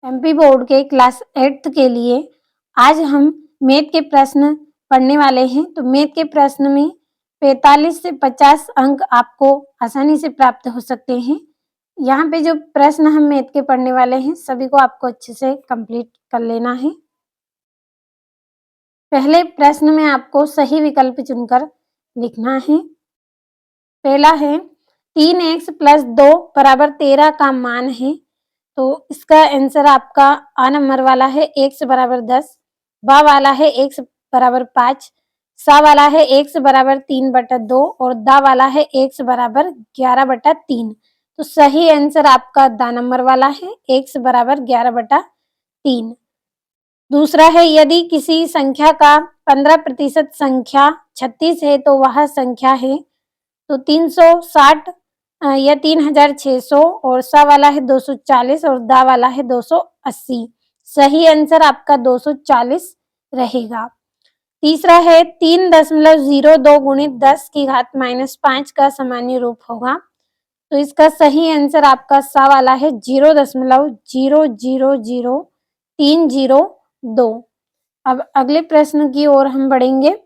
MP board के class 8th के लिए आज हम मैथ के प्रश्न पढ़ने वाले हैं। तो मैथ के प्रश्न में 45 से 50 अंक आपको आसानी से प्राप्त हो सकते हैं। यहाँ पे जो प्रश्न हम मैथ के पढ़ने वाले हैं सभी को आपको अच्छे से कंप्लीट कर लेना है। पहले प्रश्न में आपको सही विकल्प चुनकर लिखना है। पहला है 3x + 2 = 13 का मान है। तो इसका आंसर आपका आ नंबर वाला है x = 10, बा वाला है x = 5, सा वाला है x = 3/2 और दा वाला है x = 11/3। तो सही आंसर आपका दा नंबर वाला है x = 11/3। दूसरा है यदि किसी संख्या का 15% संख्या 36 है तो वह संख्या है। तो 360 या 3600 और सा वाला है 240 और दा वाला है 280। सही आंसर आपका 240 रहेगा। तीसरा है 3.02 गुणित 10 की घात -5 का सामान्य रूप होगा। तो इसका सही आंसर आपका सा वाला है 0.0000302। अब अगले प्रश्न की ओर हम बढ़ेंगे।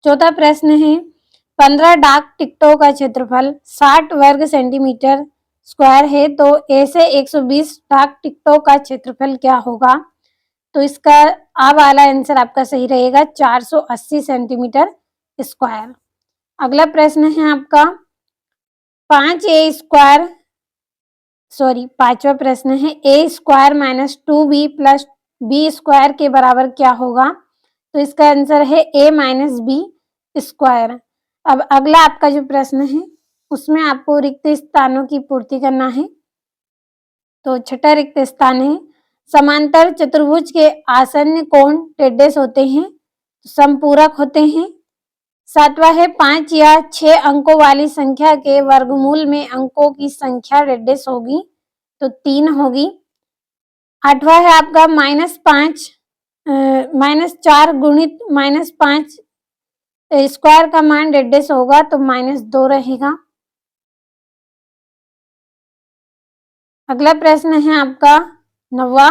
चौथा प्रश्न है 15 डाक टिकटों का क्षेत्रफल 60 वर्ग सेंटीमीटर स्क्वायर है। तो ऐसे 120 डाक टिकटों का क्षेत्रफल क्या होगा? तो इसका आ वाला आंसर आपका सही रहेगा 480 सेंटीमीटर स्क्वायर। अगला प्रश्न है आपका 5वां प्रश्न है a² - 2b + b² के बराबर क्या होगा? तो इसका आंसर है a - b²। अब अगला आपका जो प्रश्न है उसमें आपको रिक्त स्थानों की पूर्ति करना है। तो छठा रिक्त स्थान है समांतर चतुर्भुज के आसन्न कोण टेढ़े होते हैं, समपूरक होते हैं। 7वां है 5 या 6 अंकों वाली संख्या के वर्गमूल में अंकों की संख्या डेढ़ होगी, तो 3 होगी। 8वां है आपका -4 गुणित -5 स्क्वायर का मान डेढ़ होगा, तो -2 रहेगा। अगला प्रश्न है आपका 9वां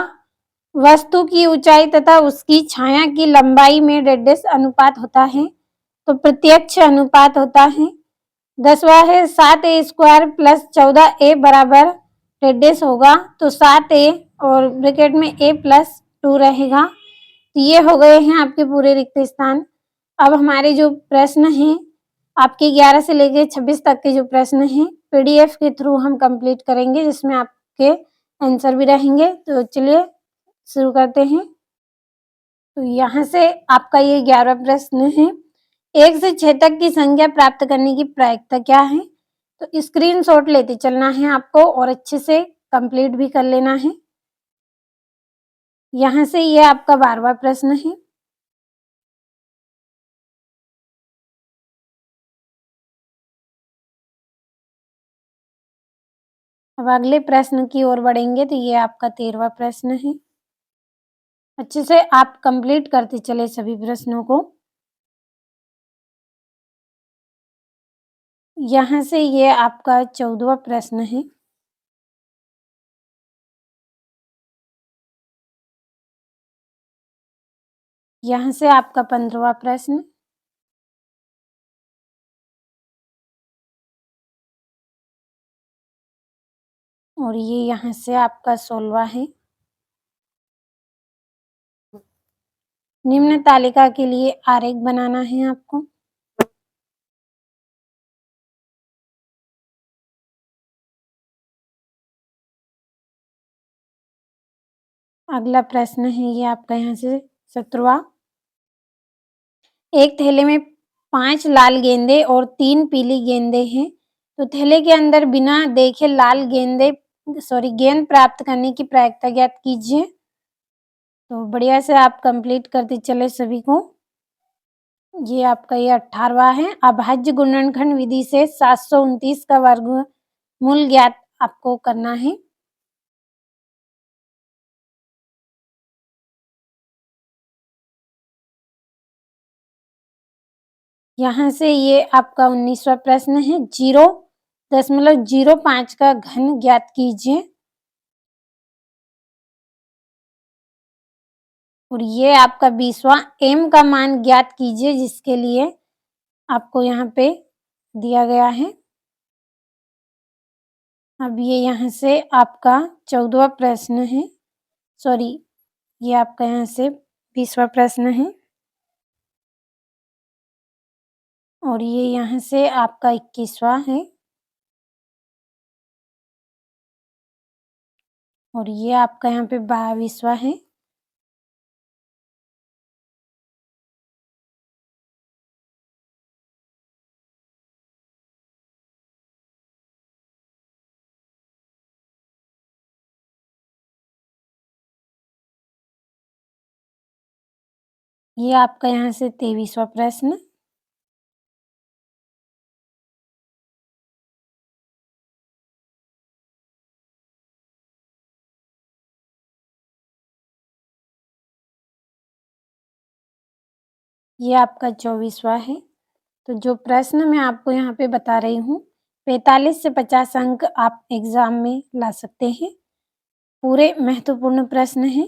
वस्तु की ऊंचाई तथा उसकी छाया की लंबाई में डेढ़ अनुपात होता है, तो प्रत्यक्ष अनुपात होता है। 10वां है 7a² + 14a बराबर डेढ़ होगा, तो 7a और ब्रैकेट में a + 2 रहेगा। तो ये हो गए हैं आपके पूरे रिक्त स्थान। अब हमारे जो प्रश्न हैं आपके 11 से लेकर 26 तक के जो प्रश्न हैं पीडीएफ के थ्रू हम कंप्लीट करेंगे, जिसमें आपके आंसर भी रहेंगे। तो चलिए शुरू करते हैं। तो यहाँ से आपका ये 11वां प्रश्न है 1 से 6 तक की संख्या प्राप्त करने की प्रायिकता क्या है? तो स्क्रीनशॉट लेते चलना है आपको और अच्छे से कंप्लीट भी कर लेना है। यहाँ से ये आपका 12वां प्रश्न है। अब अगले प्रश्न की ओर बढ़ेंगे। तो ये आपका 13वां प्रश्न है। अच्छे से आप कंप्लीट करते चले सभी प्रश्नों को। यहाँ से ये आपका 14वां प्रश्न है। यहाँ से आपका 15वां प्रश्न। और ये यहाँ से आपका 16वां है। निम्न तालिका के लिए आरेख बनाना है आपको। अगला प्रश्न है ये आपका यहाँ से 17वां। एक थैले में 5 लाल गेंदे और 3 पीली गेंदे हैं। तो थैले के अंदर बिना देखे लाल गेंद प्राप्त करने की प्रायिकता ज्ञात कीजिए। तो बढ़िया से आप कंप्लीट करते चले सभी को। ये आपका ये 18वां है। अभाज्य गुणनखंड विधि से 729 का वर्गमूल ज्ञात आपको करना है। यहाँ से ये आपका 19वां प्रश्न है 0.05 का घन ज्ञात कीजिए। और ये आपका 20वां m का मान ज्ञात कीजिए, जिसके लिए आपको यहाँ पे दिया गया है। अब ये यहाँ से आपका 14वां प्रश्न है, सॉरी ये आपका यहाँ से 20वां प्रश्न है और ये यहाँ से आपका 21वां है और ये आपका यहाँ पे 22वां है। ये आपका यहाँ से 23वां प्रश्न। ये आपका 24वां है। तो जो प्रश्न मैं आपको यहाँ पे बता रही हूँ, 45 से 50 अंक आप एग्ज़ाम में ला सकते हैं। पूरे महत्वपूर्ण प्रश्न हैं,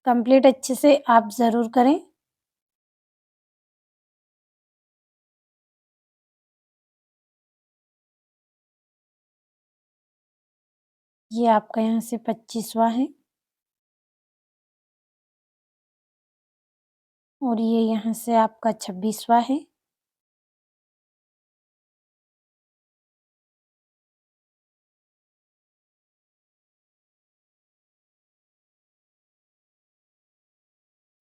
कंप्लीट अच्छे से आप ज़रूर करें। ये आपका यहाँ से 25वां है और ये यहाँ से आपका 26वां है।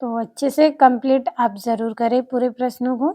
तो अच्छे से कंप्लीट आप ज़रूर करें पूरे प्रश्नों को।